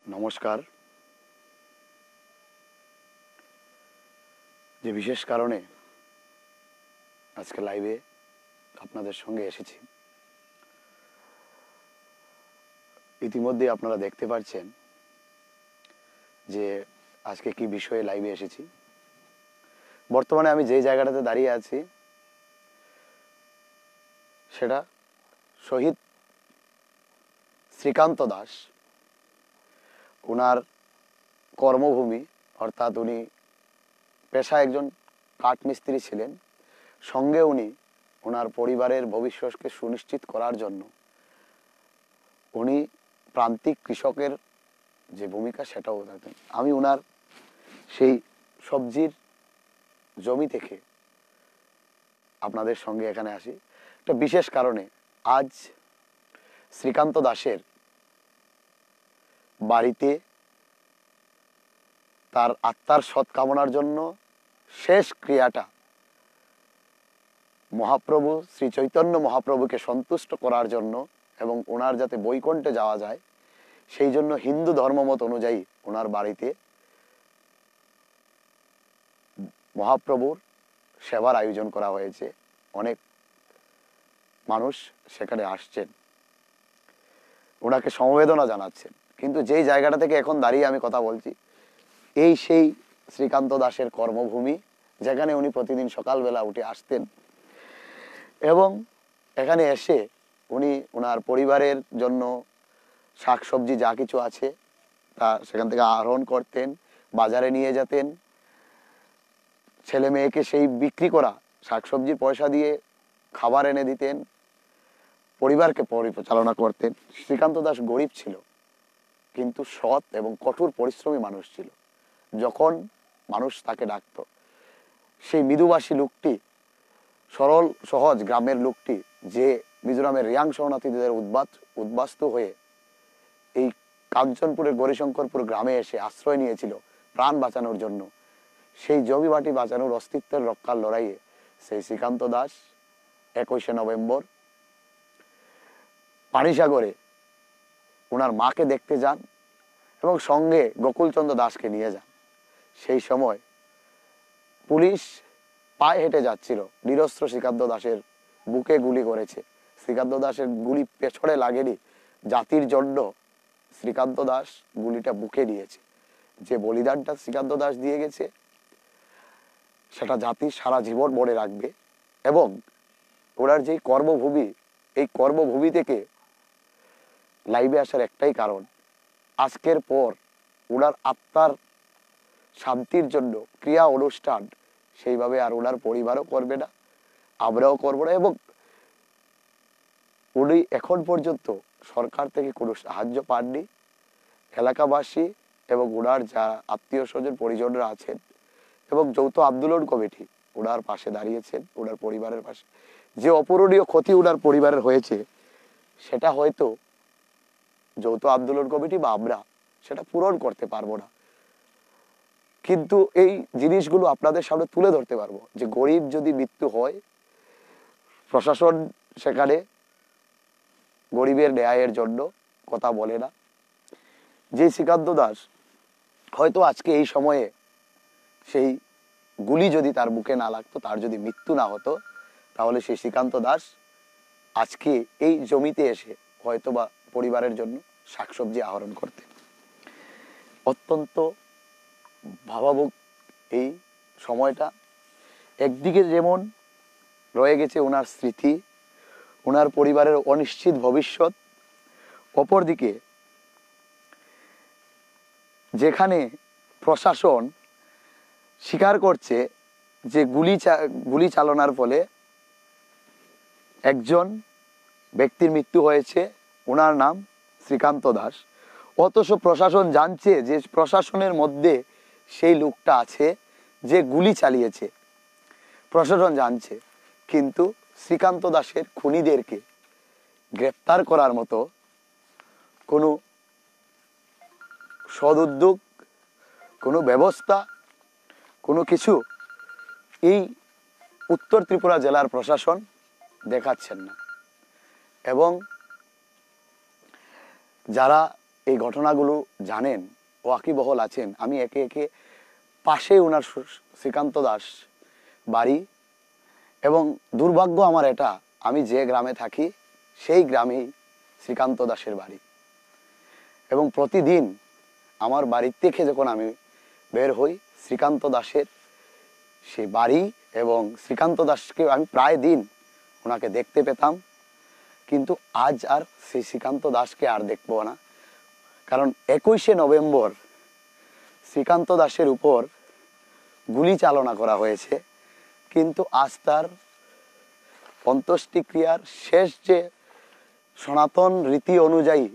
নমস্কার। যে বিশেষ কারণে আজকে লাইভে আপনাদের সঙ্গে এসেছি, ইতিমধ্যে আপনারা দেখতে পাচ্ছেন যে আজকে কি বিষয়ে লাইভে এসেছি। বর্তমানে আমি যে জায়গাটাতে দাঁড়িয়ে আছি সেটা শহীদ শ্রীকান্ত দাস, ওনার কর্মভূমি, অর্থাৎ উনি পেশা একজন কাঠমিস্ত্রি ছিলেন, সঙ্গে উনি ওনার পরিবারের ভবিষ্যৎকে সুনিশ্চিত করার জন্য উনি প্রান্তিক কৃষকের যে ভূমিকা সেটাও থাকেন। আমি ওনার সেই সবজির জমি থেকে আপনাদের সঙ্গে এখানে আসি একটা বিশেষ কারণে। আজ শ্রীকান্ত দাসের বাড়িতে তার আত্মার সৎ কামনার জন্য শেষ ক্রিয়াটা মহাপ্রভু শ্রী চৈতন্য মহাপ্রভুকে সন্তুষ্ট করার জন্য এবং ওনার যাতে বৈকুণ্ঠে যাওয়া যায় সেই জন্য হিন্দু ধর্মমত অনুযায়ী ওনার বাড়িতে মহাপ্রভুর সেবার আয়োজন করা হয়েছে। অনেক মানুষ সেখানে আসছেন, ওনাকে সমবেদনা জানাচ্ছেন। কিন্তু যেই জায়গাটা থেকে এখন দাঁড়িয়ে আমি কথা বলছি, এই সেই শ্রীকান্ত দাসের কর্মভূমি, যেখানে উনি প্রতিদিন সকালবেলা উঠে আসতেন এবং এখানে এসে উনি ওনার পরিবারের জন্য শাকসবজি যা কিছু আছে তা সেখান থেকে আহরণ করতেন, বাজারে নিয়ে যেতেন, ছেলে মেয়েকে সেই বিক্রি করা শাকসবজির পয়সা দিয়ে খাবার এনে দিতেন, পরিবারকে পরিচালনা করতেন। শ্রীকান্ত দাস গরিব ছিল, কিন্তু সৎ এবং কঠোর পরিশ্রমী মানুষ ছিল। যখন মানুষ তাকে ডাকত, সেই মৃদুভাষী লোকটি, সরল সহজ গ্রামের লোকটি, যে মিজোরামের রিয়াং শরণার্থীদের উদ্বাস্তু হয়ে এই কাঞ্চনপুরের গৌরীশঙ্করপুর গ্রামে এসে আশ্রয় নিয়েছিল প্রাণ বাঁচানোর জন্য, সেই জমি বাটি বাঁচানোর অস্তিত্বের রক্ষার লড়াইয়ে সেই শ্রীকান্ত দাস 21শে নভেম্বর পানিসাগরে ওনার মাকে দেখতে যান এবং সঙ্গে গোকুলচন্দ্র দাসকে নিয়ে যান। সেই সময় পুলিশ পায়ে হেঁটে যাচ্ছিল, নিরস্ত্র শ্রীকান্ত দাসের বুকে গুলি করেছে। শ্রীকান্ত দাসের গুলি পেছনে লাগেনি, জাতির জন্য শ্রীকান্ত দাস গুলিটা বুকে নিয়েছে। যে বলিদানটা শ্রীকান্ত দাস দিয়ে গেছে সেটা জাতি সারা জীবন মনে রাখবে। এবং ওনার যে কর্মভূমি, এই কর্মভূমি থেকে লাইভে আসার একটাই কারণ, আজকের পর ওনার আত্মার শান্তির জন্য ক্রিয়া অনুষ্ঠান সেইভাবে আর ওনার পরিবারও করবে না, আমরাও করবো না। এবং উনি এখন পর্যন্ত সরকার থেকে কোনো সাহায্য পাননি। এলাকাবাসী এবং ওনার যারা আত্মীয় স্বজন পরিজনরা আছেন এবং যৌথ আন্দোলন কমিটি ওনার পাশে দাঁড়িয়েছেন, ওনার পরিবারের পাশে। যে অপূরণীয় ক্ষতি ওনার পরিবারের হয়েছে সেটা হয়তো যৌথ আন্দোলন কমিটি বা আমরা সেটা পূরণ করতে পারবো না, কিন্তু এই জিনিসগুলো আপনাদের সামনে তুলে ধরতে পারবো যে গরিব যদি মৃত্যু হয়, প্রশাসন সেখানে গরিবের ন্যায়ের জন্য কথা বলে না। যে শ্রীকান্ত দাস হয়তো আজকে এই সময়ে সেই গুলি যদি তার বুকে না লাগতো, তার যদি মৃত্যু না হতো, তাহলে সেই শ্রীকান্ত দাস আজকে এই জমিতে এসে হয়তো বা পরিবারের জন্য শাকসবজি আহরণ করতেন। অত্যন্ত ভাবাবক এই সময়টা। একদিকে যেমন রয়ে গেছে ওনার স্মৃতি, ওনার পরিবারের অনিশ্চিত ভবিষ্যৎ, অপরদিকে যেখানে প্রশাসন স্বীকার করছে যে গুলি চালনার ফলে একজন ব্যক্তির মৃত্যু হয়েছে, ওনার নাম শ্রীকান্ত দাস, অথচ প্রশাসন জানছে যে প্রশাসনের মধ্যে সেই লোকটা আছে যে গুলি চালিয়েছে, প্রশাসন জানছে, কিন্তু শ্রীকান্ত দাসের খুনিদেরকে গ্রেপ্তার করার মতো কোনো সদুদ্যোগ, কোনো ব্যবস্থা, কোনো কিছু এই উত্তর ত্রিপুরা জেলার প্রশাসন দেখাচ্ছেন না। এবং যারা এই ঘটনাগুলো জানেন, ওয়াকিবহল আছেন। আমি একে একে পাশে ওনার শ্রীকান্ত দাস বাড়ি, এবং দুর্ভাগ্য আমার এটা, আমি যে গ্রামে থাকি সেই গ্রামেই শ্রীকান্ত দাসের বাড়ি। এবং প্রতিদিন আমার বাড়ির থেকে যখন আমি বের হই, শ্রীকান্ত দাসের সেই বাড়ি এবং শ্রীকান্ত দাসকে আমি প্রায় দিন ওনাকে দেখতে পেতাম। কিন্তু আজ আর সেই শ্রীকান্ত দাসকে আর দেখবো না, কারণ 21শে নভেম্বর শ্রীকান্ত দাসের উপর গুলি চালনা করা হয়েছে। কিন্তু আজ তার অন্ত্যেষ্টিক্রিয়ার শেষ যে সনাতন রীতি অনুযায়ী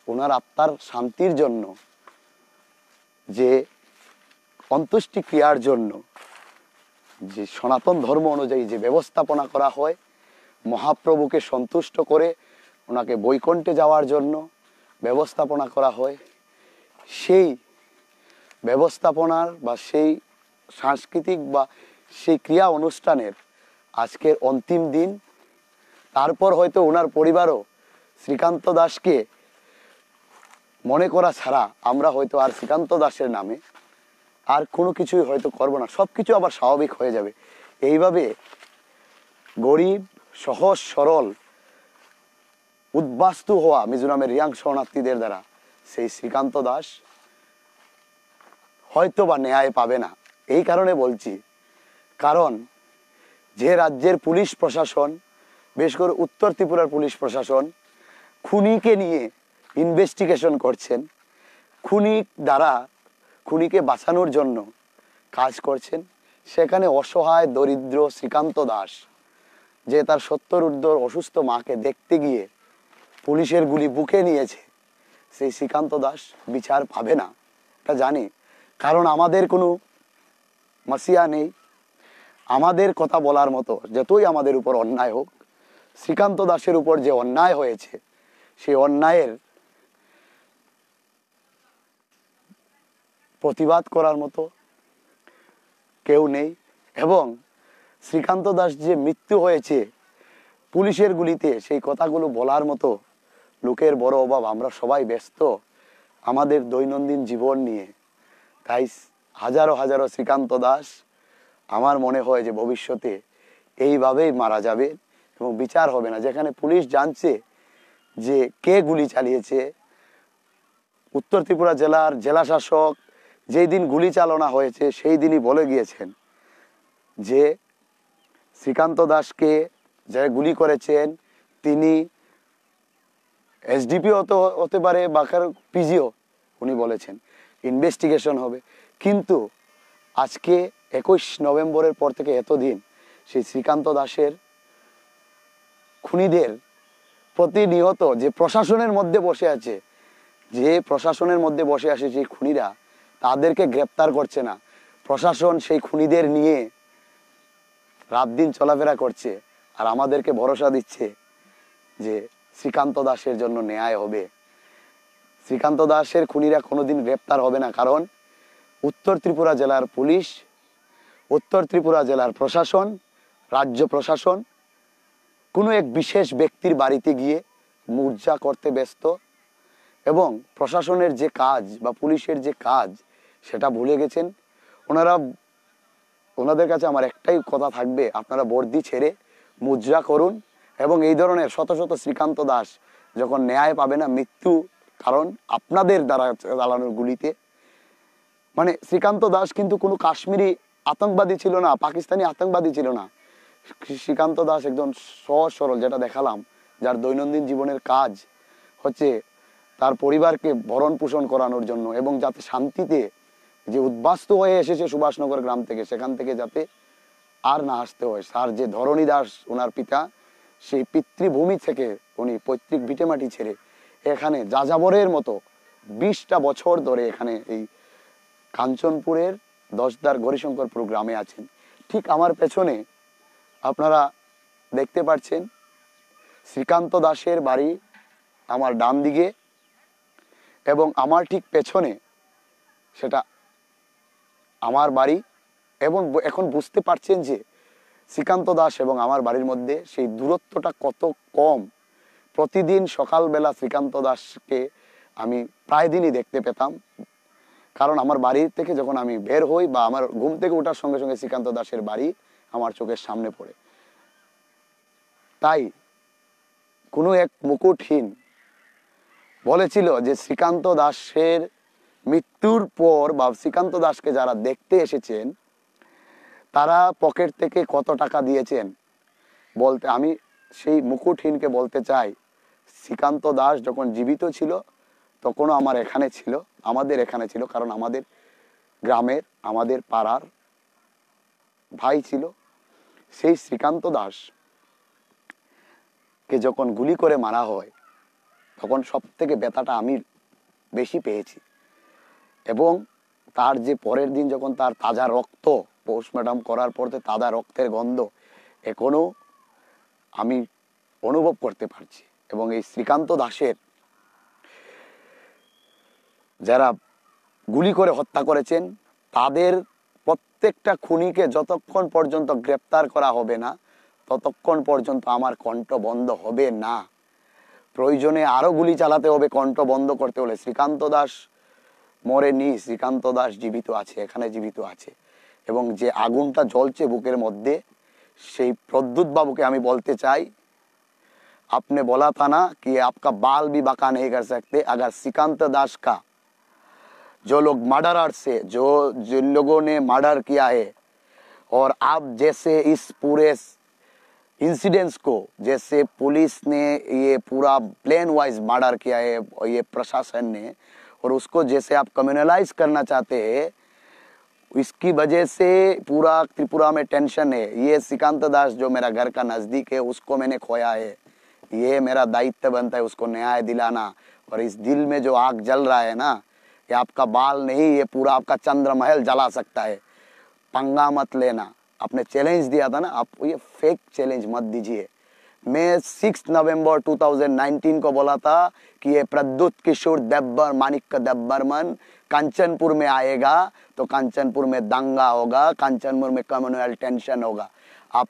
ওনার আত্মার শান্তির জন্য যে অন্ত্যেষ্টিক্রিয়ার জন্য যে সনাতন ধর্ম অনুযায়ী যে ব্যবস্থাপনা করা হয়, মহাপ্রভুকে সন্তুষ্ট করে ওনাকে বৈকুণ্ঠে যাওয়ার জন্য ব্যবস্থাপনা করা হয়, সেই ব্যবস্থাপনার বা সেই সাংস্কৃতিক বা সেই ক্রিয়া অনুষ্ঠানের আজকের অন্তিম দিন। তারপর হয়তো ওনার পরিবারও শ্রীকান্ত দাসকে মনে করা ছাড়া আমরা হয়তো আর শ্রীকান্ত দাসের নামে আর কোনো কিছুই হয়তো করবো না, সব কিছু আবার স্বাভাবিক হয়ে যাবে। এইভাবে গরিব, সহজ সরল, উদ্বাস্তু হওয়া মিজোরামের রিয়াং শরণার্থীদের দ্বারা সেই শ্রীকান্ত দাস হয়তো বা ন্যায় পাবে না। এই কারণে বলছি, কারণ যে রাজ্যের পুলিশ প্রশাসন, বিশেষ করে উত্তর ত্রিপুরার পুলিশ প্রশাসন খুনিকে নিয়ে ইনভেস্টিগেশন করছেন, খুনি দ্বারা খুনিকে বাঁচানোর জন্য কাজ করছেন, সেখানে অসহায় দরিদ্র শ্রীকান্ত দাস যে তার 70 ঊর্ধ্বর অসুস্থ মাকে দেখতে গিয়ে পুলিশের গুলি বুকে নিয়েছে, সেই শ্রীকান্ত দাস বিচার পাবে না, এটা জানি। কারণ আমাদের কোনো মাসিয়া নেই, আমাদের কথা বলার মতো যতই আমাদের উপর অন্যায় হোক, শ্রীকান্ত দাসের উপর যে অন্যায় হয়েছে সেই অন্যায়ের প্রতিবাদ করার মতো কেউ নেই। এবং শ্রীকান্ত দাস যে মৃত্যু হয়েছে পুলিশের গুলিতে, সেই কথাগুলো বলার মতো লোকের বড় অভাব। আমরা সবাই ব্যস্ত আমাদের দৈনন্দিন জীবন নিয়ে, তাই হাজারো হাজারো শ্রীকান্ত দাস আমার মনে হয় যে ভবিষ্যতে এইভাবেই মারা যাবে এবং বিচার হবে না। যেখানে পুলিশ জানছে যে কে গুলি চালিয়েছে, উত্তর ত্রিপুরা জেলার জেলা শাসক যেই দিন গুলি চালনা হয়েছে সেই দিনই বলে গিয়েছেন যে শ্রীকান্ত দাসকে যে গুলি করেছেন তিনি এসডিপিও হতে পারে বা পিজিও, উনি বলেছেন ইনভেস্টিগেশন হবে। কিন্তু আজকে 21 নভেম্বরের পর থেকে এতদিন সেই শ্রীকান্ত দাসের খুনিদের প্রতিনিয়ত যে প্রশাসনের মধ্যে বসে আছে, যে প্রশাসনের মধ্যে বসে আছে সেই খুনিরা তাদেরকে গ্রেপ্তার করছে না। প্রশাসন সেই খুনিদের নিয়ে রাত দিন চলাফেরা করছে আর আমাদেরকে ভরসা দিচ্ছে যে শ্রীকান্ত দাসের জন্য ন্যায় হবে। শ্রীকান্ত দাসের খুনিরা কোনোদিন গ্রেপ্তার হবে না, কারণ উত্তর ত্রিপুরা জেলার পুলিশ, উত্তর ত্রিপুরা জেলার প্রশাসন, রাজ্য প্রশাসন কোনো এক বিশেষ ব্যক্তির বাড়িতে গিয়ে মুর্জা করতে ব্যস্ত এবং প্রশাসনের যে কাজ বা পুলিশের যে কাজ সেটা ভুলে গেছেন ওনারা। ওনাদের কাছে আমার একটাই কথা থাকবে, আপনারা বর্দি ছেড়ে মুজরা করুন এবং এই ধরনের শত শত শ্রীকান্ত দাস যখন ন্যায় পাবে না, মৃত্যু কারণ আপনাদের দ্বারা চালানোর গুলিতে। মানে শ্রীকান্ত দাস কিন্তু কোনো কাশ্মীরি আতঙ্কবাদী ছিল না, পাকিস্তানি আতঙ্কবাদী ছিল না। শ্রীকান্ত দাস একজন সহজ সরল, যেটা দেখালাম, যার দৈনন্দিন জীবনের কাজ হচ্ছে তার পরিবারকে ভরণ পোষণ করানোর জন্য এবং যাতে শান্তিতে, যে উদ্বাস্তু হয়ে এসেছে সুভাষনগর গ্রাম থেকে, সেখান থেকে যাতে আর না আসতে হয়। স্যার যে ধরণী দাস ওনার পিতা, সেই পিতৃভূমি থেকে উনি পৈতৃক ভিটেমাটি ছেড়ে এখানে যাযাবরের মতো 20টা বছর ধরে এখানে এই কাঞ্চনপুরের 10দার গৌরীশঙ্করপুর গ্রামে আছেন। ঠিক আমার পেছনে আপনারা দেখতে পাচ্ছেন শ্রীকান্ত দাসের বাড়ি আমার ডান দিকে এবং আমার ঠিক পেছনে সেটা আমার বাড়ি। এবং এখন বুঝতে পারছেন যে শ্রীকান্ত দাস এবং আমার বাড়ির মধ্যে সেই দূরত্বটা কত কম। প্রতিদিন সকালবেলা শ্রীকান্ত দাসকে আমি প্রায় দিনই দেখতে পেতাম। কারণ আমার বাড়ি থেকে যখন আমি বের হই বা আমার ঘুম থেকে ওঠার সঙ্গে সঙ্গে শ্রীকান্ত দাসের বাড়ি আমার চোখের সামনে পড়ে। তাই কোনো এক মুকুটহীন বলেছিল যে শ্রীকান্ত দাসের মৃত্যুর পর বা শ্রীকান্ত দাসকে যারা দেখতে এসেছেন তারা পকেট থেকে কত টাকা দিয়েছেন বলতে, আমি সেই মুকুটহীনকে বলতে চাই, শ্রীকান্ত দাস যখন জীবিত ছিল তখনও আমার এখানে ছিল, আমাদের এখানে ছিল, কারণ আমাদের গ্রামের আমাদের পাড়ার ভাই ছিল। সেই শ্রীকান্ত দাস কে যখন গুলি করে মারা হয় তখন সব থেকে ব্যথাটা আমি বেশি পেয়েছি। এবং তার যে পরের দিন যখন তার তাজা রক্ত পোস্টমর্টম করার পর তাজা রক্তের গন্ধ এখনো আমি অনুভব করতে পারছি। এবং এই শ্রীকান্ত দাসের যারা গুলি করে হত্যা করেছেন তাদের প্রত্যেকটা খুনিকে যতক্ষণ পর্যন্ত গ্রেপ্তার করা হবে না ততক্ষণ পর্যন্ত আমার কণ্ঠ বন্ধ হবে না। প্রয়োজনে আরো গুলি চালাতে হবে কণ্ঠ বন্ধ করতে হলে। শ্রীকান্ত দাস মরেনি, শ্রীকান্ত দাস জীবিত আছে, এখানে জীবিত আছে। এবং যে আগুনটা জ্বলছে বুকের মধ্যে সেই প্রদ্যুৎ বাবুকে আমি बलते चाई, आपने बोला था ना कि आपका बाल भी बाका नहीं कर सकते। अगर श्रीकांत दास का जो लोग मर्डरर से जो जिन लोगों ने मर्डर किया है और आप जैसे इस पूरे इंसिडेंट्स को जैसे पुलिस ने ये पूरा प्लेन वाइज मर्डर किया है ये प्रशासन ने और उसको जैसे आप कम्युनलाइज करना चाहते हैं इसकी वजह से पूरा त्रिपुरा में टेंशन है। ये श्रीकांत दास जो मेरा घर का नज़दीक है उसको मैंने खोया है, ये मेरा दायित्व बनता है उसको न्याय दिलाना। और इस दिल में जो आग जल रहा है ना ये आपका बाल नहीं, ये पूरा आपका चंद्रमहल जला सकता है। पंगा मत लेना। आपने चैलेंज दिया था ना, आप ये फेक चैलेंज मत दीजिए। मैं 6 नवंबर 2019 को बोला था कि ये प्रद्युत किशोर देब्बर माणिक्य देब्बरमन कंचनपुर में आएगा तो कंचनपुर में दंगा होगा, कंचनपुर में कम्युनल टेंशन होगा। आप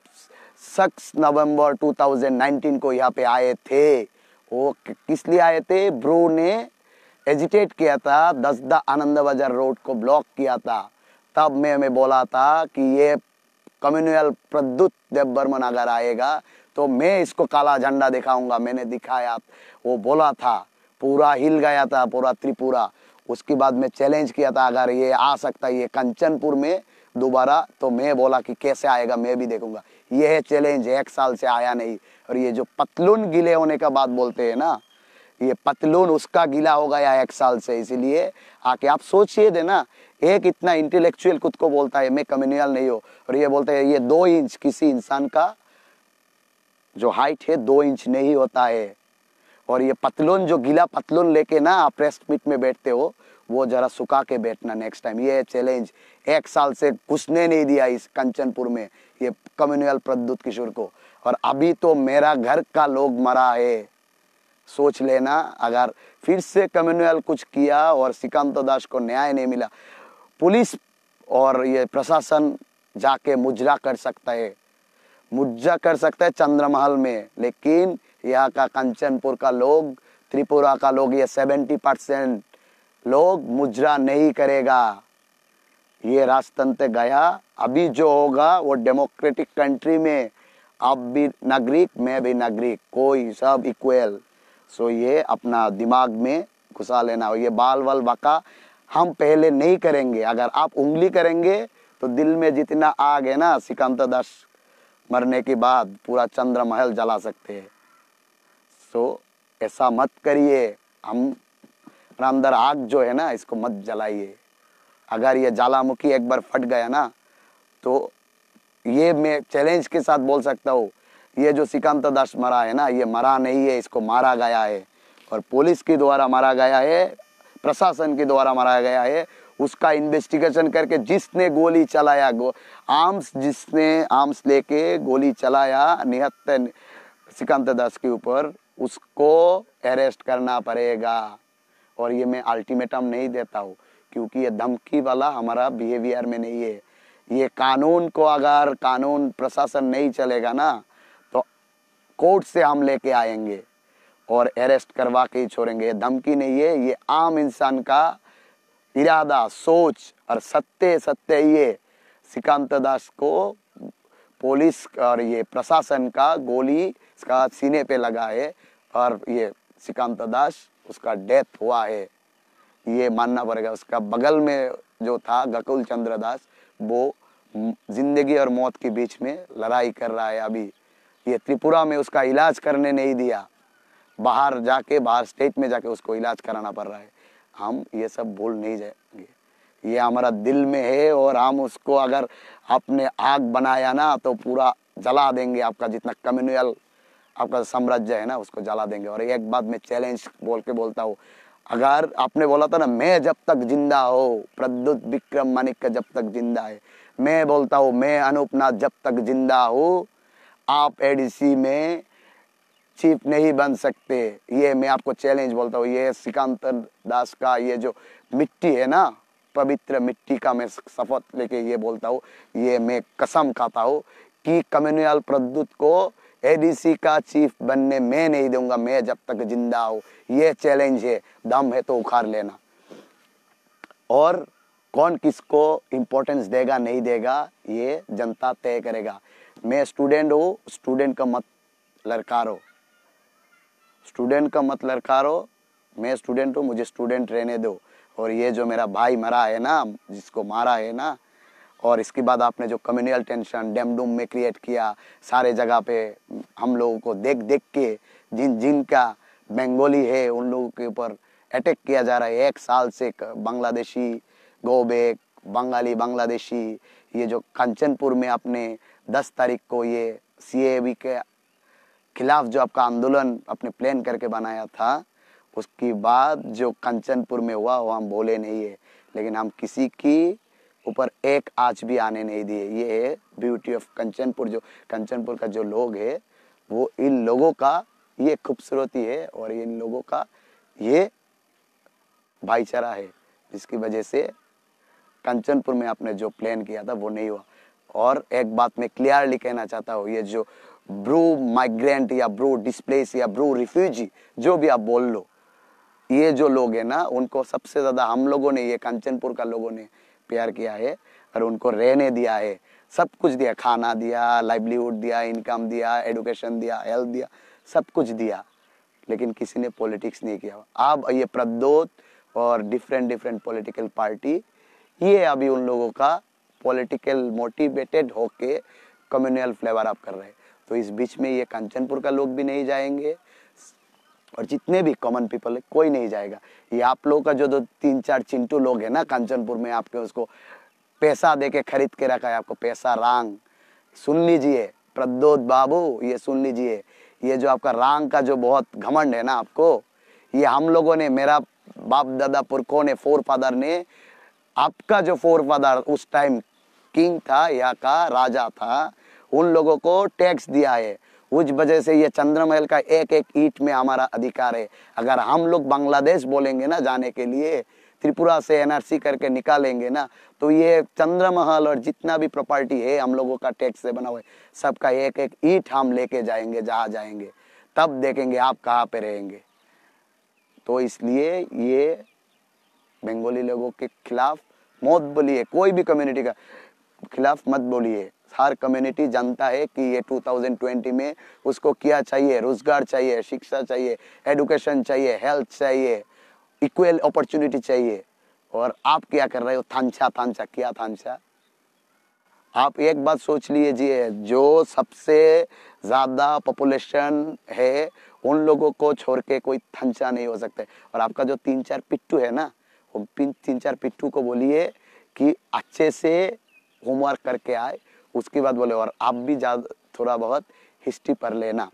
6 नवंबर 2019 को यहाँ पे आए थे, वो किस लिए आए थे? ब्रो ने एजिटेट किया था, 10 आनंद बाजार रोड को ब्लॉक किया था। तब मैं बोला था कि ये कम्युनल प्रद्युत देब्बरमन अगर आएगा तो मैं इसको काला झंडा दिखाऊंगा। मैंने दिखाया, वो बोला था, पूरा हिल गया था पूरा त्रिपुरा। उसके बाद मैं चैलेंज किया था अगर ये आ सकता है ये कंचनपुर में दोबारा तो मैं बोला कि कैसे आएगा मैं भी देखूंगा। ये है चैलेंज, 1 साल से आया नहीं। और ये जो पतलून गिले होने का बात बोलते हैं ना, ये पतलून उसका गीला हो गया 1 साल से। इसीलिए आके आप सोचिए देना, एक इतना इंटेलेक्चुअल खुद को बोलता है मैं कम्युनल नहीं हो और ये बोलते हैं ये 2 इंच किसी इंसान का जो हाइट है 2 इंच नहीं होता है। और ये पतलून जो गीला पतलून लेके ना आप प्रेस मीट में बैठते हो वो जरा सुखा के बैठना नेक्स्ट टाइम। ये चैलेंज 1 साल से घुसने नहीं दिया इस कंचनपुर में ये कम्युनल प्रद्युत किशोर को। और अभी तो मेरा घर का लोग मरा है, सोच लेना। अगर फिर से कम्युनल कुछ किया और श्रीकांत दास को न्याय नहीं मिला, पुलिस और ये प्रशासन जाके मुजरा कर सकता है, मुज्जा कर सकता है चंद्रमहल में। लेकिन यहाँ का कंचनपुर का लोग, त्रिपुरा का लोग, ये 70% लोग मुजरा नहीं करेगा। ये राजतंत्र गया। अभी जो होगा वो डेमोक्रेटिक कंट्री में आप भी नागरिक मैं भी नागरिक, कोई सब इक्वल। सो ये अपना दिमाग में घुसा लेना। ये बाल वाल बाका हम पहले नहीं करेंगे। अगर आप उंगली करेंगे तो दिल में जितना आग है ना, श्रीकांत दास मरने के बाद पूरा चंद्रमहल जला सकते हैं। सो ऐसा मत करिए। हम अंदर आग जो है ना इसको मत जलाइए। अगर ये ज्वालामुखी एक बार फट गया ना तो ये मैं चैलेंज के साथ बोल सकता हूँ, ये जो श्रीकांत दास मरा है ना ये मरा नहीं है, इसको मारा गया है। और पुलिस के द्वारा मारा गया है, प्रशासन के द्वारा मारा गया है। उसका इन्वेस्टिगेशन करके जिसने गोली चलाया आर्म्स जिसने आर्म्स लेके गोली चलाया निहत्थे श्रीकांत दास के ऊपर उसको अरेस्ट करना पड़ेगा। और ये मैं अल्टीमेटम नहीं देता हूँ क्योंकि ये धमकी वाला हमारा बिहेवियर में नहीं है। ये कानून को अगर कानून प्रशासन नहीं चलेगा ना तो कोर्ट से हम लेके आएंगे। और अरेस्ट करवा के ही छोड़ेंगे। ये धमकी नहीं है, ये आम इंसान का इरादा, सोच और सत्य ये श्रीकांत दास को पुलिस और ये प्रशासन का गोली इसका सीने पे लगा है और ये श्रीकांत दास उसका डेथ हुआ है, ये मानना पड़ेगा। उसका बगल में जो था गकुल चंद्र दास, वो जिंदगी और मौत के बीच में लड़ाई कर रहा है। अभी ये त्रिपुरा में उसका इलाज करने नहीं दिया, बाहर स्टेट में जाके उसको इलाज कराना पड़ रहा है। हम ये सब भूल नहीं जाएंगे, ये हमारा दिल में है और हम उसको अगर आपने आग बनाया ना तो पूरा जला देंगे। आपका जितना कम्युनल आपका साम्राज्य है ना उसको जला देंगे। और एक बात मैं चैलेंज बोल के बोलता हूँ, अगर आपने बोला था ना मैं जब तक जिंदा हो, प्रद्युत विक्रम मानिक जब तक जिंदा है, मैं बोलता हूँ मैं अनूप नाथ जब तक जिंदा हूँ, आप एडीसी में चीफ नहीं बन सकते। ये मैं आपको चैलेंज बोलता हूँ। ये श्रीकांत दास का ये जो मिट्टी है ना, पवित्र मिट्टी का मैं शपथ लेके ये बोलता हूँ, ये मैं कसम खाता हूँ कि कम्युनल प्रद्युत को एडीसी का चीफ बनने मैं नहीं दूंगा, मैं जब तक जिंदा हूँ। ये चैलेंज है, दम है तो उखाड़ लेना। और कौन किसको इम्पोर्टेंस देगा नहीं देगा ये जनता तय करेगा। मैं स्टूडेंट हूँ, स्टूडेंट का मत ललकारो, स्टूडेंट का मत ललकारो। मैं स्टूडेंट हूँ, मुझे स्टूडेंट रहने दो। और ये जो मेरा भाई मरा है ना, जिसको मारा है ना, और इसके बाद आपने जो कम्युनल टेंशन डेमडूम में क्रिएट किया सारे जगह पे, हम लोगों को देख देख के जिनका बंगाली है उन लोगों के ऊपर अटैक किया जा रहा है। 1 साल से बांग्लादेशी गो बैक, बंगाली बांग्लादेशी, ये जो कंचनपुर में आपने 10 तारीख को ये सीएबी के खिलाफ जो आपका आंदोलन अपने प्लान करके बनाया था, उसके बाद जो कंचनपुर में हुआ वो हम बोले नहीं है, लेकिन हम किसी की ऊपर एक आंच भी आने नहीं दिए। ये है ब्यूटी ऑफ कंचनपुर। जो कंचनपुर का जो लोग है वो इन लोगों का ये खूबसूरती है और इन लोगों का ये भाईचारा है, जिसकी वजह से कंचनपुर में आपने जो प्लान किया था वो नहीं हुआ। और एक बात मैं क्लियरली कहना चाहता हूँ, ये जो ब्रू माइग्रेंट या ब्रू डिस्प्लेस या ब्रू रिफ्यूजी जो भी आप बोल लो, ये जो लोग हैं ना उनको सबसे ज्यादा हम लोगों ने, ये कंचनपुर का लोगों ने प्यार किया है और उनको रहने दिया है, सब कुछ दिया, खाना दिया, लाइवलीहुड दिया, इनकम दिया, एडुकेशन दिया, हेल्थ दिया, सब कुछ दिया, लेकिन किसी ने पॉलिटिक्स नहीं किया। अब ये प्रद्योत और डिफरेंट पॉलिटिकल पार्टी, ये अभी उन लोगों का पॉलिटिकल मोटिवेटेड होके कम्युनल फ्लेवर अप कर रहे हैं। तो इस बीच में ये कंचनपुर का लोग भी नहीं जाएंगे और जितने भी कॉमन पीपल है कोई नहीं जाएगा। ये आप लोगों का जो 2-3-4 चिंटू लोग है ना कंचनपुर में, आपके उसको पैसा देके खरीद के रखा है, आपको पैसा रांग। सुन लीजिए प्रद्योत बाबू, ये सुन लीजिए, ये जो आपका रांग का जो बहुत घमंड है ना आपको, ये हम लोगों ने, मेरा बाप दादा पुरखों ने, फोर फादर ने, आपका जो फोर फादर उस टाइम किंग था, यहाँ का राजा था, उन लोगों को टैक्स दिया है। उस वजह से ये चंद्रमहल का एक एक ईंट में हमारा अधिकार है। अगर हम लोग बांग्लादेश बोलेंगे ना जाने के लिए, त्रिपुरा से एनआरसी करके निकालेंगे ना, तो ये चंद्रमहल और जितना भी प्रॉपर्टी है हम लोगों का टैक्स से बना हुआ है, सबका एक एक ईंट हम लेके जाएंगे जहाँ जाएंगे, तब देखेंगे आप कहाँ पे रहेंगे। तो इसलिए ये बंगाली लोगों के खिलाफ मत बोलिए, कोई भी कम्युनिटी का खिलाफ मत बोलिए। हर कम्युनिटी जानता है कि ये 2020 में उसको क्या चाहिए, रोजगार चाहिए, शिक्षा चाहिए, एडुकेशन चाहिए, हेल्थ चाहिए, इक्वल अपॉर्चुनिटी चाहिए। और आप क्या कर रहे हो, थांचा क्या थांचा। आप एक बात सोच लीजिए, जो सबसे ज्यादा पॉपुलेशन है उन लोगों को छोड़ के कोई थांचा नहीं हो सकता। और आपका जो 3-4 पिट्टू है ना, वो 3-4 पिट्टू को बोलिए कि अच्छे से होमवर्क करके आए, उसके बाद बोले। और आप भी ज्यादा थोड़ा बहुत हिस्ट्री पढ़ लेना,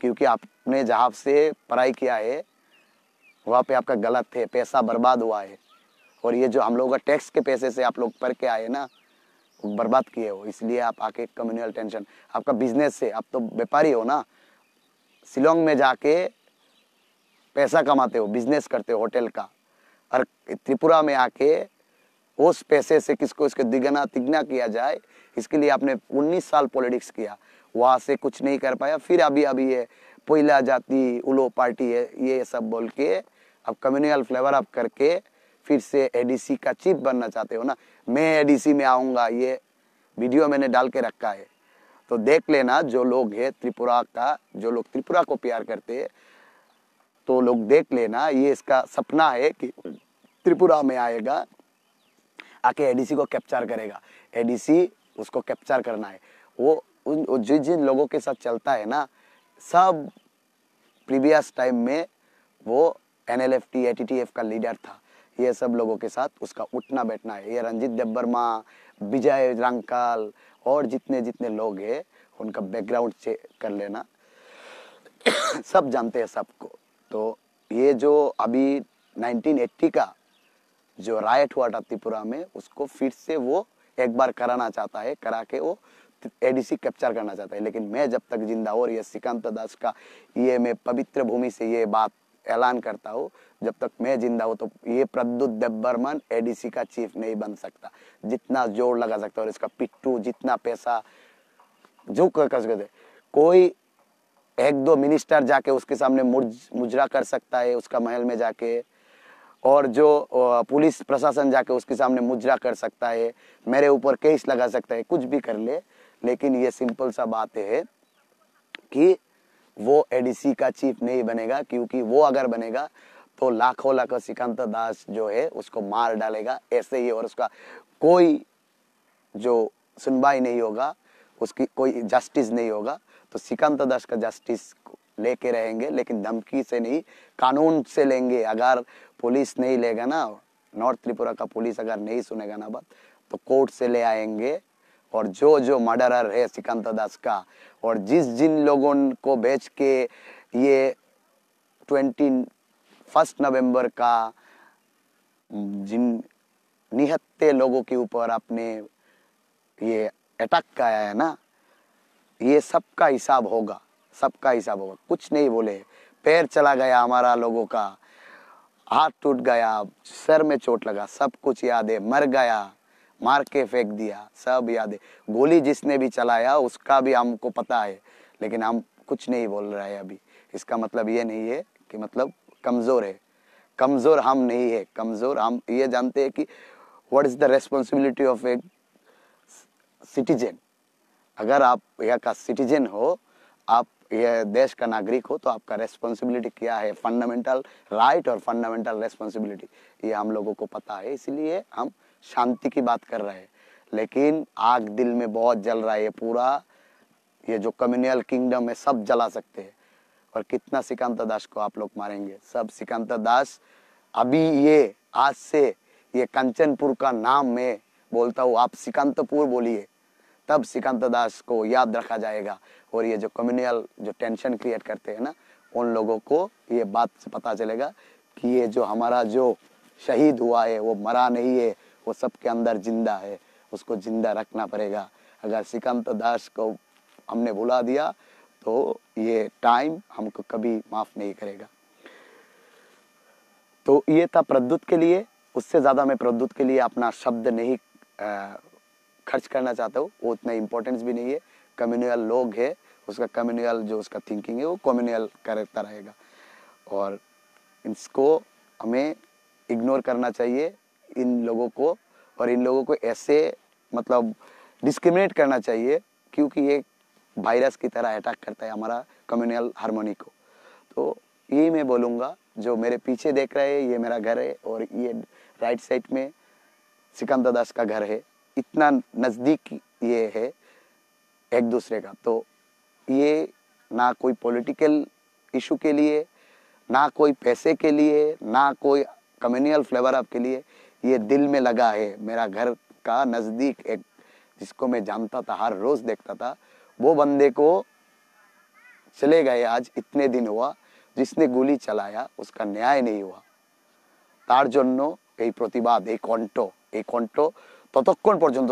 क्योंकि आपने जहाँ से पढ़ाई किया है वहाँ पे आपका गलत है, पैसा बर्बाद हुआ है। और ये जो हम लोगों का टैक्स के पैसे से आप लोग पढ़ के आए ना, वो बर्बाद किए हो। इसलिए आप आके कम्युनल टेंशन, आपका बिजनेस से, आप तो व्यापारी हो ना, शिलोंग में जाके पैसा कमाते हो, बिजनेस करते हो होटल का, और त्रिपुरा में आके उस पैसे से किसको इसके दिगना तिगना किया जाए, इसके लिए आपने 19 साल पॉलिटिक्स किया, वहाँ से कुछ नहीं कर पाया। फिर अभी ये कोयला जाति उलो पार्टी है, ये सब बोल के अब कम्युनल फ्लेवर अप करके फिर से एडीसी का चीफ बनना चाहते हो ना। मैं एडीसी में आऊंगा, ये वीडियो मैंने डाल के रखा है, तो देख लेना। जो लोग है त्रिपुरा का, जो लोग त्रिपुरा को प्यार करते हैं, तो लोग देख लेना। ये इसका सपना है कि त्रिपुरा में आएगा, आके एडीसी को कैप्चर करेगा। एडीसी उसको कैप्चर करना है। वो जिन जिन लोगों के साथ चलता है ना, सब प्रीवियस टाइम में वो एनएलएफटी एटीटीएफ का लीडर था। ये सब लोगों के साथ उसका उठना बैठना है। ये रंजीत देब्बर्मा, विजय रांकाल और जितने जितने लोग हैं उनका बैकग्राउंड चेक कर लेना। सब जानते हैं सबको। तो ये जो अभी 1980 का जो राइट हुआ था त्रिपुरा में, उसको फिर से वो एक बार कराना चाहता है, करा के वो एडीसी कैप्चर करना चाहता है। लेकिन मैं जब तक जिंदा हूँ, और ये श्रीकांत दास का ये मैं पवित्र भूमि से ये बात ऐलान करता हूँ, जब तक मैं जिंदा हूँ तो ये प्रद्युत देब्बर्मन एडीसी का चीफ नहीं बन सकता। जितना जोर लगा सकता है और इसका पिट्टू जितना पैसा जो कर सकते, कोई एक दो मिनिस्टर जाके उसके सामने मुजरा कर सकता है उसका महल में जाके, और जो पुलिस प्रशासन जाके उसके सामने मुजरा कर सकता है, मेरे ऊपर केस लगा सकता है, कुछ भी कर ले। लेकिन ये सिंपल सा बात है कि वो एडीसी का चीफ नहीं बनेगा, क्योंकि वो अगर बनेगा तो लाखों लाखों श्रीकांत दास जो है उसको मार डालेगा ऐसे ही, और उसका कोई जो सुनवाई नहीं होगा, उसकी कोई जस्टिस नहीं होगा। तो श्रीकांत दास का जस्टिस लेके रहेंगे, लेकिन धमकी से नहीं, कानून से लेंगे। अगर पुलिस नहीं लेगा ना, नॉर्थ त्रिपुरा का पुलिस अगर नहीं सुनेगा ना बात, तो कोर्ट से ले आएंगे। और जो जो मर्डरर है श्रीकांत दास का, और जिन लोगों को बेच के ये 21 नवंबर का जिन निहत्ते लोगों के ऊपर आपने ये अटैक किया है ना, ये सबका हिसाब होगा, सबका हिसाब होगा। कुछ नहीं बोले, पैर चला गया हमारा लोगों का, हाथ टूट गया, सर में चोट लगा, सब कुछ याद है। मर गया, मार के फेंक दिया, सब याद है। गोली जिसने भी चलाया उसका भी हमको पता है, लेकिन हम कुछ नहीं बोल रहे हैं अभी। इसका मतलब ये नहीं है कि मतलब कमजोर है, कमजोर हम नहीं है। कमजोर हम ये जानते हैं कि what is the responsibility of a citizen. अगर आप यहाँ का सिटीजन हो, आप ये देश का नागरिक हो, तो आपका रेस्पॉन्सिबिलिटी क्या है, फंडामेंटल राइट और फंडामेंटल रेस्पॉन्सिबिलिटी, ये हम लोगों को पता है। इसलिए हम शांति की बात कर रहे हैं। लेकिन आग दिल में बहुत जल रहा है पूरा। ये जो कम्युनल किंगडम है सब जला सकते हैं। और कितना श्रीकांत दास को आप लोग मारेंगे, सब श्रीकांत दास। अभी ये आज से ये कंचनपुर का नाम मैं बोलता हूँ, आप श्रीकांतपुर बोलिए, तब श्रीकांत दास को याद रखा जाएगा। और ये जो कम्युनल जो टेंशन क्रिएट करते हैं ना, उन लोगों को ये बात से पता चलेगा कि ये जो हमारा जो शहीद हुआ है वो मरा नहीं है, वो सबके अंदर जिंदा है, उसको जिंदा रखना पड़ेगा। अगर श्रीकांत दास को हमने भुला दिया तो ये टाइम हमको कभी माफ नहीं करेगा। तो ये था प्रद्युत के लिए। उससे ज्यादा मैं प्रद्युत के लिए अपना शब्द नहीं खर्च करना चाहता हूँ, वो उतना इम्पोर्टेंस भी नहीं है। कम्युनल लोग है, उसका कम्युनल जो उसका थिंकिंग है वो कम्युनल करता रहेगा, और इसको हमें इग्नोर करना चाहिए इन लोगों को। और इन लोगों को ऐसे मतलब डिस्क्रिमिनेट करना चाहिए, क्योंकि ये वायरस की तरह अटैक करता है हमारा कम्युनल हार्मोनी को। तो यही मैं बोलूँगा। जो मेरे पीछे देख रहे हैं ये मेरा घर है, और ये राइट साइड में श्रीकांत दास का घर है। इतना नज़दीक ये है एक दूसरे का। तो ये ना कोई पॉलिटिकल इशू के लिए, ना कोई पैसे के लिए, ना कोई कम्युनल फ्लेवर अप के लिए, ये दिल में लगा है। मेरा घर का नज़दीक एक जिसको मैं जानता था, हर रोज देखता था, वो बंदे को चले गए आज इतने दिन हुआ। जिसने गोली चलाया उसका न्याय नहीं हुआ। तार জন্য এই প্রতিবাদ, এই কণ্ঠ ততক্ষণ পর্যন্ত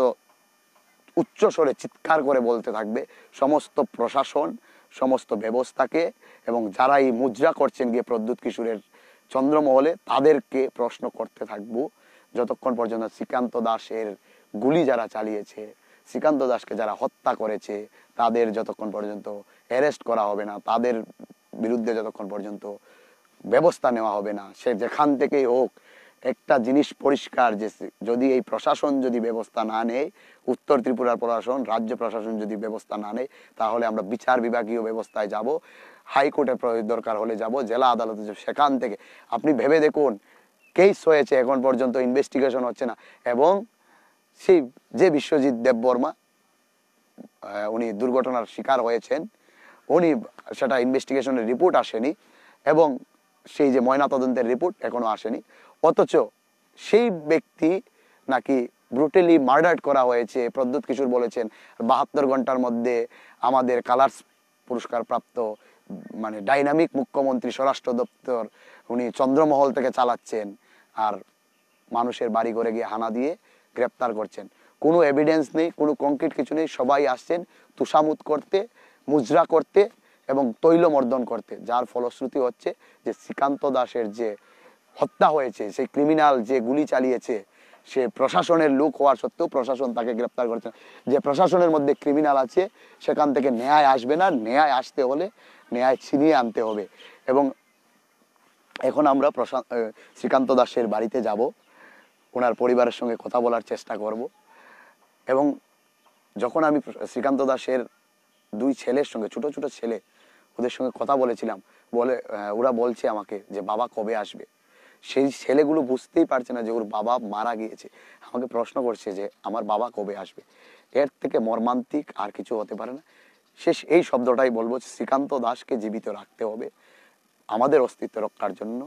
উচ্চ স্বরে চিৎকার করে বলতে থাকবে সমস্ত প্রশাসন, সমস্ত ব্যবস্থাকে, এবং যারা এই মুদ্রা করছেন গিয়ে প্রদ্যুৎ কিশোরের চন্দ্রমহলে, তাদেরকে প্রশ্ন করতে থাকবো যতক্ষণ পর্যন্ত শ্রীকান্ত দাসের গুলি যারা চালিয়েছে, শ্রীকান্ত দাসকে যারা হত্যা করেছে, তাদের যতক্ষণ পর্যন্ত অ্যারেস্ট করা হবে না, তাদের বিরুদ্ধে যতক্ষণ পর্যন্ত ব্যবস্থা নেওয়া হবে না, সে যেখান থেকেই হোক, একটা জিনিস পরিষ্কার যে যদি এই প্রশাসন যদি ব্যবস্থা না নেয়, উত্তর ত্রিপুরার প্রশাসন, রাজ্য প্রশাসন যদি ব্যবস্থা না নেয়, তাহলে আমরা বিচার বিভাগীয় ব্যবস্থায় যাব, হাইকোর্টে দরকার হলে যাব, জেলা আদালতে যাব। সেখান থেকে আপনি ভেবে দেখুন, কেস হয়েছে এখন পর্যন্ত ইনভেস্টিগেশন হচ্ছে না, এবং সেই যে বিশ্বজিৎ দেববর্মা উনি দুর্ঘটনার শিকার হয়েছেন, উনি সেটা ইনভেস্টিগেশনের রিপোর্ট আসেনি, এবং সেই যে ময়নাতদন্তের রিপোর্ট এখনো আসেনি, অথচ সেই ব্যক্তি নাকি ব্রুটালি মার্ডার করা হয়েছে। প্রদ্যুৎ কিশোর বলেছেন 72 ঘন্টার মধ্যে আমাদের কালার্স পুরস্কার প্রাপ্ত মানে ডাইনামিক মুখ্যমন্ত্রী স্বরাষ্ট্র দপ্তর উনি চন্দ্রমহল থেকে চালাচ্ছেন, আর মানুষের বাড়ি ঘরে গিয়ে হানা দিয়ে গ্রেপ্তার করছেন। কোনো এভিডেন্স নেই, কোনো কংক্রিট কিছু নেই, সবাই আসছেন তুষামুত করতে, মুজরা করতে এবং তৈলমর্দন করতে, যার ফলশ্রুতি হচ্ছে যে শ্রীকান্ত দাসের যে হত্যা হয়েছে, সেই ক্রিমিনাল যে গুলি চালিয়েছে, সে প্রশাসনের লোক হওয়ার সত্ত্বেও প্রশাসন তাকে গ্রেপ্তার করছে। যে প্রশাসনের মধ্যে ক্রিমিনাল আছে সেখান থেকে ন্যায় আসবে না, ন্যায় আসতে হলে ন্যায় ছিনিয়ে আনতে হবে। এবং এখন আমরা শ্রীকান্ত দাসের বাড়িতে যাব, ওনার পরিবারের সঙ্গে কথা বলার চেষ্টা করব, এবং যখন আমি শ্রীকান্ত দাসের 2 ছেলের সঙ্গে, ছোট ছোট ছেলে, ওদের সঙ্গে কথা বলেছিলাম, ওরা বলছে আমাকে যে বাবা কবে আসবে। সেই ছেলেগুলো বুঝতেই পারছে না যে ওর বাবা মারা গিয়েছে, আমাকে প্রশ্ন করছে যে আমার বাবা কবে আসবে। এর থেকে মর্মান্তিক আর কিছু হতে পারে না। শেষ এই শব্দটাই বলবো, শ্রীকান্ত দাসকে জীবিত রাখতে হবে আমাদের অস্তিত্ব রক্ষার জন্য,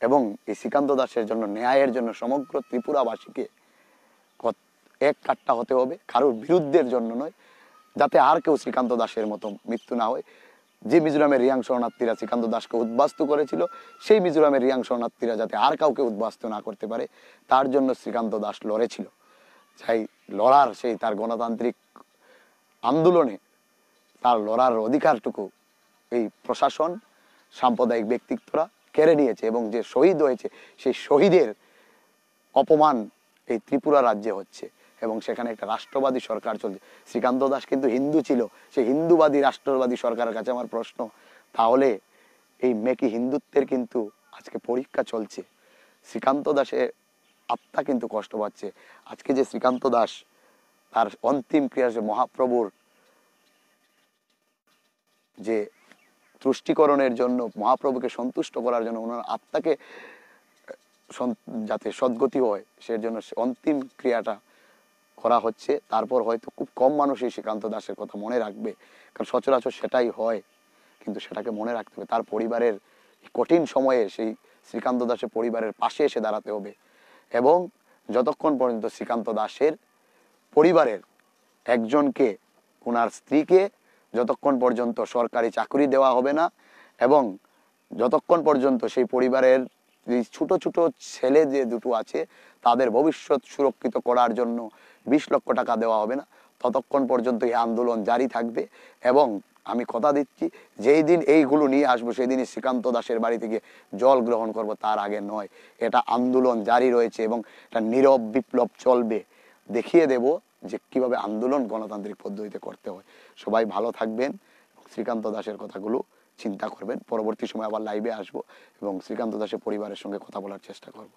এবং এই শ্রীকান্ত দাসের জন্য, ন্যায়ের জন্য সমগ্র ত্রিপুরাবাসীকে এক কাট্টা হতে হবে, কারোর বিরুদ্ধের জন্য নয়, যাতে আর কেউ শ্রীকান্ত দাসের মতো মৃত্যু না হয়। যে মিজোরামের রিয়াং শরণার্থীরা শ্রীকান্ত দাসকে উদ্বাস্তু করেছিল, সেই মিজোরামের রিয়াং শরণার্থীরা যাতে আর কাউকে উদ্বাস্তু না করতে পারে, তার জন্য শ্রীকান্ত দাস লড়েছিল। তাই লড়ার সেই তার গণতান্ত্রিক আন্দোলনে তার লড়ার অধিকারটুকু এই প্রশাসন, সাম্প্রদায়িক ব্যক্তিত্বরা কেড়ে নিয়েছে, এবং যে শহীদ হয়েছে সেই শহীদের অপমান এই ত্রিপুরা রাজ্যে হচ্ছে, এবং সেখানে একটা রাষ্ট্রবাদী সরকার চলছে। শ্রীকান্ত দাস কিন্তু হিন্দু ছিল, সেই হিন্দুবাদী রাষ্ট্রবাদী সরকারের কাছে আমার প্রশ্ন, তাহলে এই মেকি হিন্দুত্বের কিন্তু আজকে পরীক্ষা চলছে। শ্রীকান্ত দাসের আত্মা কিন্তু কষ্ট পাচ্ছে। আজকে যে শ্রীকান্ত দাস তার অন্তিম ক্রিয়া, যে মহাপ্রভুর যে তুষ্টিকরণের জন্য, মহাপ্রভুকে সন্তুষ্ট করার জন্য, ওনার আত্মাকে যাতে সদ্গতি হয় সেই জন্য অন্তিম ক্রিয়াটা করা হচ্ছে। তারপর হয়তো খুব কম মানুষই শ্রীকান্ত দাসের কথা মনে রাখবে, কারণ সচরাচর সেটাই হয়, কিন্তু সেটাকে মনে রাখতে হবে। তার পরিবারের কঠিন সময়ে সেই শ্রীকান্ত দাসের পরিবারের পাশে এসে দাঁড়াতে হবে, এবং যতক্ষণ পর্যন্ত শ্রীকান্ত দাসের পরিবারের একজনকে, ওনার স্ত্রীকে যতক্ষণ পর্যন্ত সরকারি চাকরি দেওয়া হবে না, এবং যতক্ষণ পর্যন্ত সেই পরিবারের ছোট ছোট ছেলে যে দুটো আছে তাদের ভবিষ্যৎ সুরক্ষিত করার জন্য 20 লক্ষ টাকা দেওয়া হবে না, ততক্ষণ পর্যন্ত এই আন্দোলন জারি থাকবে। এবং আমি কথা দিচ্ছি, যেই দিন এইগুলো নিয়ে আসবো সেই দিনই শ্রীকান্ত দাসের বাড়ি থেকে জল গ্রহণ করব, তার আগে নয়। এটা আন্দোলন জারি রয়েছে এবং এটা নীরব বিপ্লব চলবে। দেখিয়ে দেব যে কিভাবে আন্দোলন গণতান্ত্রিক পদ্ধতিতে করতে হয়। সবাই ভালো থাকবেন, শ্রীকান্ত দাসের কথাগুলো চিন্তা করবেন। পরবর্তী সময় আবার লাইভে আসবো এবং শ্রীকান্ত দাসের পরিবারের সঙ্গে কথা বলার চেষ্টা করব।